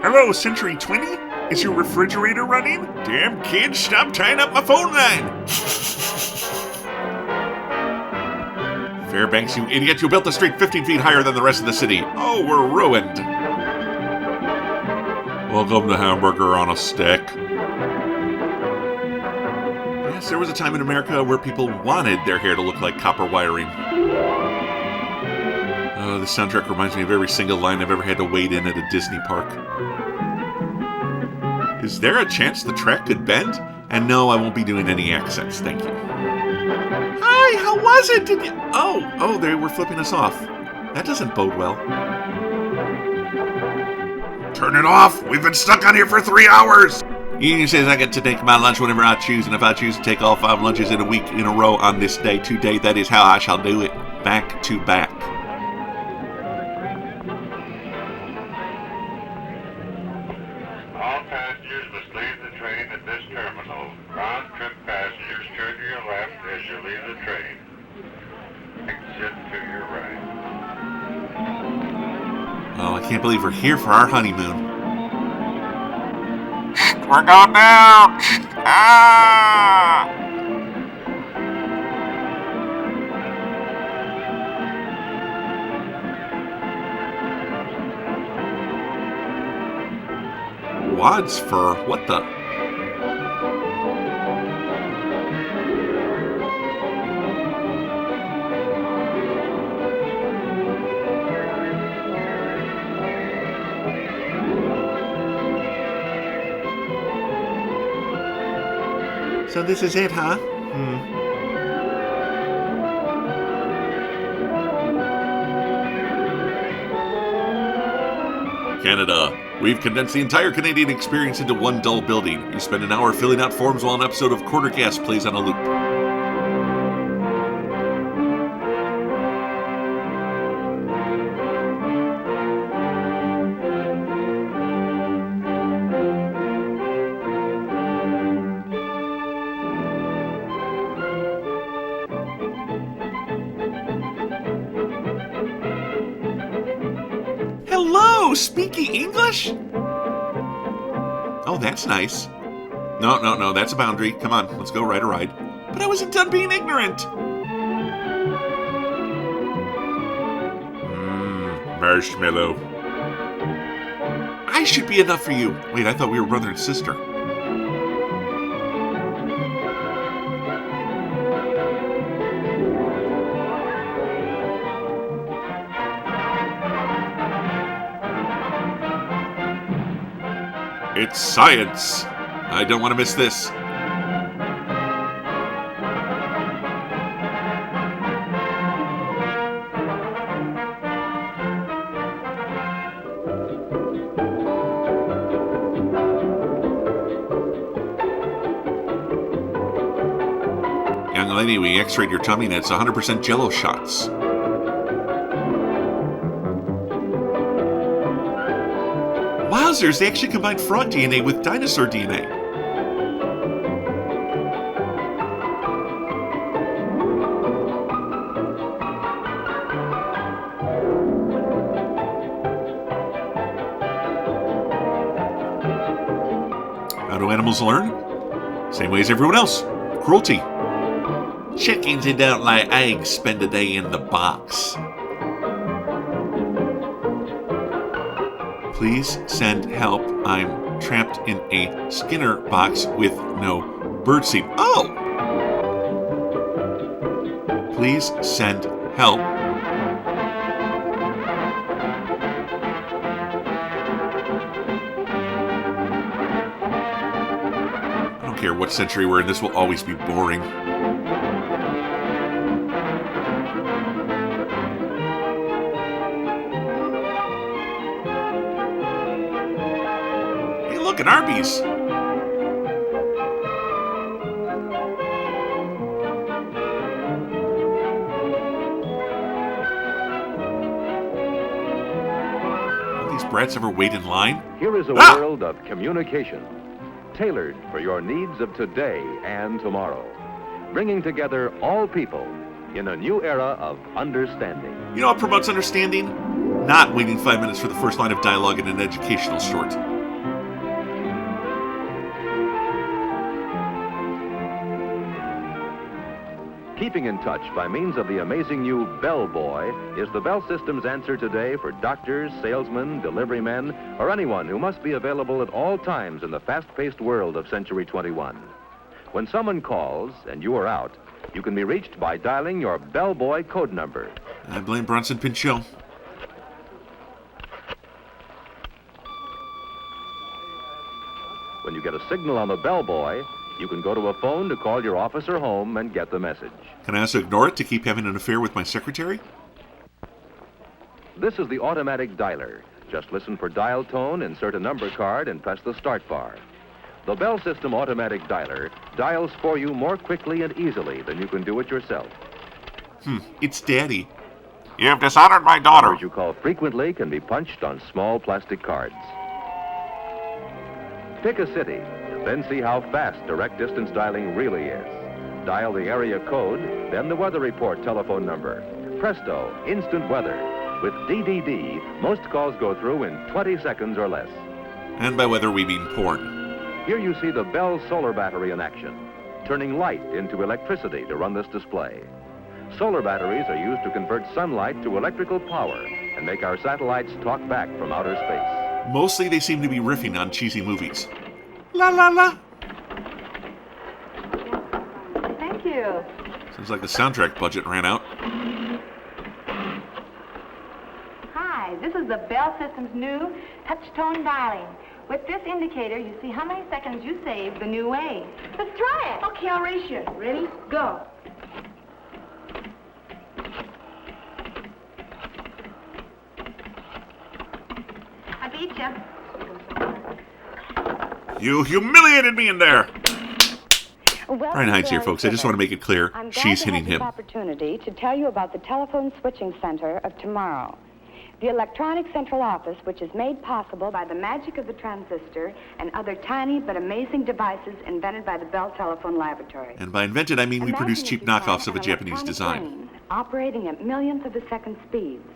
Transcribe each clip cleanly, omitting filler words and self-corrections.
Hello, Century 20? Is your refrigerator running? Damn kids, stop tying up my phone line! Fairbanks, you idiot, you built the street 15 feet higher than the rest of the city. Oh, we're ruined. Welcome to Hamburger on a Stick. Yes, there was a time in America where people wanted their hair to look like copper wiring. Oh, this soundtrack reminds me of every single line I've ever had to wait in at a Disney park. Is there a chance the track could bend? And no, I won't be doing any accents, thank you. Hi, how was it? Did you... Oh, they were flipping us off. That doesn't bode well. Turn it off! We've been stuck on here for 3 hours! Union says I get to take my lunch whenever I choose, and if I choose to take all 5 lunches in a week in a row on this day, today, that is how I shall do it. Back to back. All passengers must leave the train at this terminal. Round-trip passengers turn to your left as you leave the train. Exit to your right. Oh, I can't believe we're here for our honeymoon. We're going down! Ah! Wad's fur? What the? So this is it, huh? Canada. We've condensed the entire Canadian experience into one dull building. You spend an hour filling out forms while an episode of Quarter Gas plays on a loop. Hello, speaking English? Oh, that's nice. No, that's a boundary. Come on, let's go ride a ride. But I wasn't done being ignorant. Marshmallow. I should be enough for you. Wait, I thought we were brother and sister. It's science. I don't want to miss this. Young lady, we x-rayed your tummy and it's 100% Jell-O shots. Wowzers, they actually combined frog DNA with dinosaur DNA. How do animals learn? Same way as everyone else. Cruelty. Chickens that don't lay eggs spend a day in the box. Please send help. I'm trapped in a Skinner box with no birdseed. Oh! Please send help. I don't care what century we're in, this will always be boring. Look at Arby's. Will these brats ever wait in line? Here is a world of communication, tailored for your needs of today and tomorrow, bringing together all people in a new era of understanding. You know what promotes understanding? Not waiting 5 minutes for the first line of dialogue in an educational short. Keeping in touch by means of the amazing new Bell Boy is the Bell System's answer today for doctors, salesmen, delivery men, or anyone who must be available at all times in the fast-paced world of Century 21. When someone calls and you are out, you can be reached by dialing your Bell Boy code number. I blame Bronson Pinchot. When you get a signal on the Bell Boy, you can go to a phone to call your office or home and get the message. Can I also ignore it to keep having an affair with my secretary? This is the automatic dialer. Just listen for dial tone, insert a number card, and press the start bar. The Bell System automatic dialer dials for you more quickly and easily than you can do it yourself. It's Daddy. You've dishonored my daughter. Numbers you call frequently can be punched on small plastic cards. Pick a city, then see how fast direct distance dialing really is. Dial the area code, then the weather report telephone number. Presto, instant weather. With DDD, most calls go through in 20 seconds or less. And by weather, we mean porn. Here you see the Bell solar battery in action, turning light into electricity to run this display. Solar batteries are used to convert sunlight to electrical power and make our satellites talk back from outer space. Mostly they seem to be riffing on cheesy movies. La la la. Thank you. Sounds like the soundtrack budget ran out. Hi, this is the Bell System's new touch-tone dialing. With this indicator, you see how many seconds you saved the new way. Let's try it. Okay, I'll race you. Ready? Go. I beat you. You humiliated me in there. Brian Heinz here, folks. I just want to make it clear. She's hitting him. Opportunity to tell you about the telephone switching center of tomorrow. The electronic central office, which is made possible by the magic of the transistor and other tiny but amazing devices invented by the Bell Telephone Laboratory. And by invented, I mean we produce cheap knockoffs of a Japanese design. Operating at millionths of a second speeds.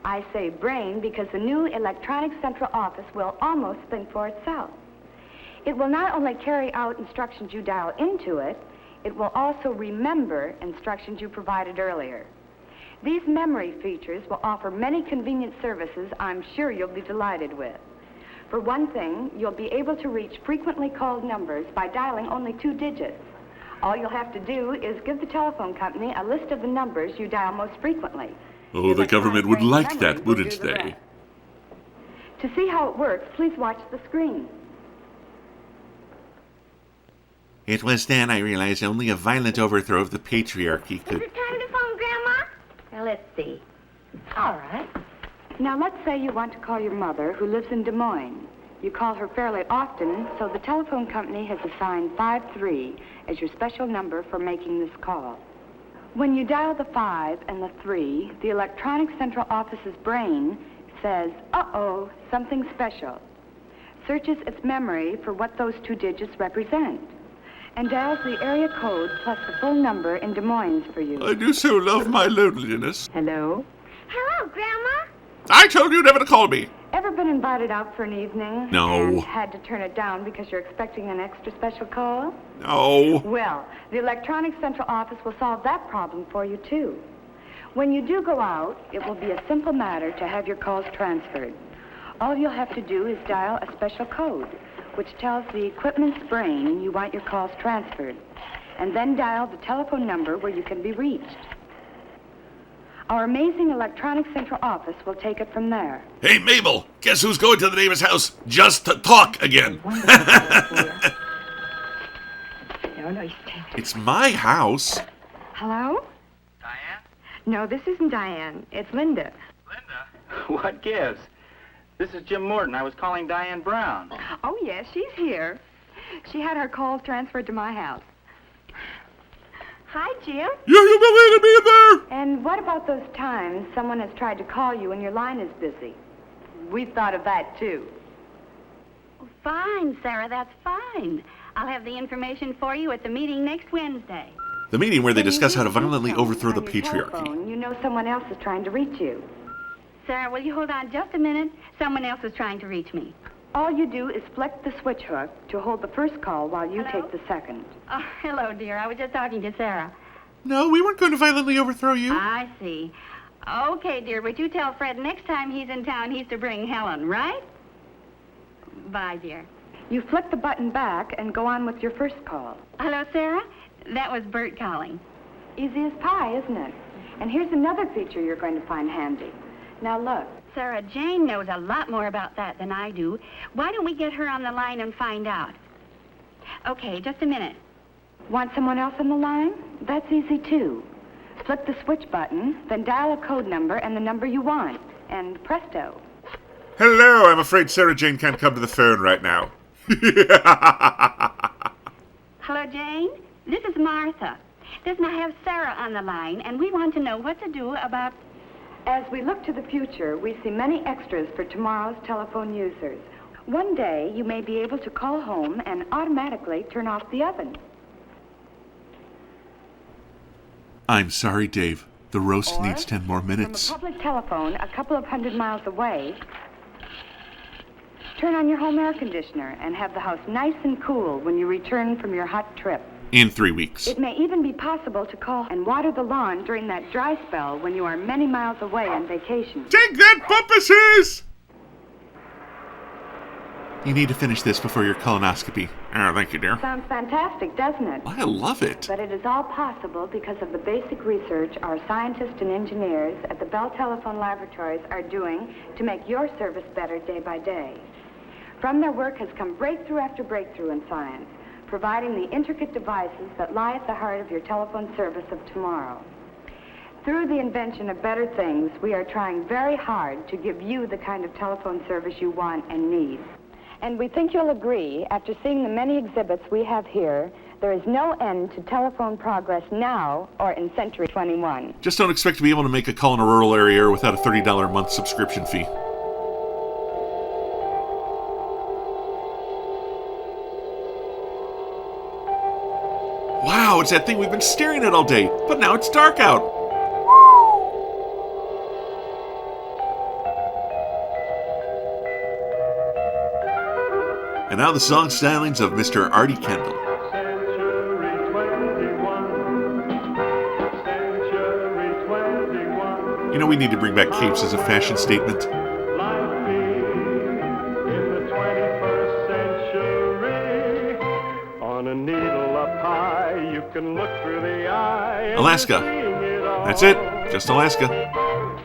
I say brain because the new electronic central office will almost think for itself. It will not only carry out instructions you dial into it, it will also remember instructions you provided earlier. These memory features will offer many convenient services I'm sure you'll be delighted with. For one thing, you'll be able to reach frequently called numbers by dialing only 2 digits. All you'll have to do is give the telephone company a list of the numbers you dial most frequently. Oh, the government would like that, wouldn't they? To see how it works, please watch the screen. It was then I realized only a violent overthrow of the patriarchy could... Is it time to phone Grandma? Now, let's see. All right. Now, let's say you want to call your mother, who lives in Des Moines. You call her fairly often, so the telephone company has assigned 53 as your special number for making this call. When you dial the 5 and the 3, the electronic central office's brain says, uh-oh, something special. Searches its memory for what those 2 digits represent, and dials the area code plus the full number in Des Moines for you. I do so love my loneliness. Hello? Hello, Grandma. I told you never to call me. Ever been invited out for an evening? No. And had to turn it down because you're expecting an extra special call? No. Well, the electronic central office will solve that problem for you, too. When you do go out, it will be a simple matter to have your calls transferred. All you'll have to do is dial a special code, which tells the equipment's brain you want your calls transferred, and then dial the telephone number where you can be reached. Our amazing electronic central office will take it from there. Hey, Mabel, guess who's going to the neighbor's house just to talk again? It's my house. Hello? Diane? No, this isn't Diane. It's Linda. Linda? What gives? This is Jim Morton. I was calling Diane Brown. Oh, yes, she's here. She had her calls transferred to my house. Hi, Jim. You humiliated me in there. And what about those times someone has tried to call you and your line is busy? We thought of that, too. Fine, Sarah, that's fine. I'll have the information for you at the meeting next Wednesday. The meeting where they discuss how to When you violently reach someone overthrow the on your patriarchy. telephone, you know someone else is trying to reach you. Sarah, will you hold on just a minute? Someone else is trying to reach me. All you do is flick the switch hook to hold the first call while you Hello? take the second. Oh, hello, dear. I was just talking to Sarah. No, we weren't going to violently overthrow you. I see. Okay, dear, but you tell Fred next time he's in town he's to bring Helen, right? Bye, dear. You flick the button back and go on with your first call. Hello, Sarah? That was Bert calling. Easy as pie, isn't it? And here's another feature you're going to find handy. Now look. Sarah Jane knows a lot more about that than I do. Why don't we get her on the line and find out? Okay, just a minute. Want someone else on the line? That's easy, too. Flip the switch button, then dial a code number and the number you want. And presto. Hello, I'm afraid Sarah Jane can't come to the phone right now. Hello, Jane? This is Martha. Listen, I have Sarah on the line, and we want to know what to do about... As we look to the future, we see many extras for tomorrow's telephone users. One day, you may be able to call home and automatically turn off the oven. I'm sorry, Dave. The roast Or, needs 10 more minutes. From a public telephone a couple of 100 miles away, turn on your home air conditioner and have the house nice and cool when you return from your hot trip. In 3 weeks. It may even be possible to call and water the lawn during that dry spell when you are many miles away on vacation. Take that, puppuses! You need to finish this before your colonoscopy. Oh, thank you, dear. Sounds fantastic, doesn't it? I love it. But it is all possible because of the basic research our scientists and engineers at the Bell Telephone Laboratories are doing to make your service better day by day. From their work has come breakthrough after breakthrough in science, providing the intricate devices that lie at the heart of your telephone service of tomorrow. Through the invention of better things, we are trying very hard to give you the kind of telephone service you want and need. And we think you'll agree, after seeing the many exhibits we have here, there is no end to telephone progress now or in Century 21. Just don't expect to be able to make a call in a rural area without a $30 a month subscription fee. Wow, it's that thing we've been staring at all day, but now it's dark out. And now the song stylings of Mr. Artie Kendall. You know, we need to bring back capes as a fashion statement. Alaska. That's it. Just Alaska.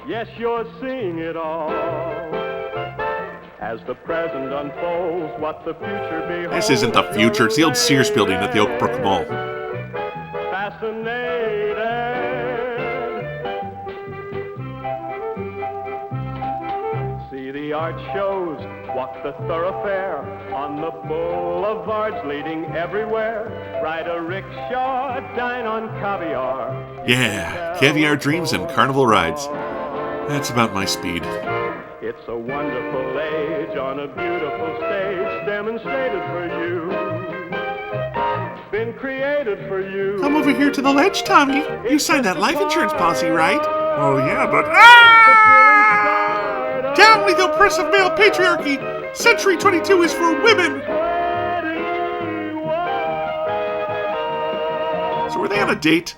Yes, you're seeing it all. As the present unfolds, what the future beholds. This isn't the future. It's the old Sears building at the Oak Brook Mall. Fascinated. See the art shows, walk the thoroughfare, on the boulevards leading everywhere. Ride a rickshaw, dine on caviar. Yeah, caviar dreams and carnival rides. That's about my speed. It's a wonderful age on a beautiful stage demonstrated for you. Been created for you. Come over here to the ledge, Tommy. You signed that life insurance policy, right? Oh, yeah, but... Ah! Down with the oppressive male patriarchy! Century 22 is for women! So were they on a date?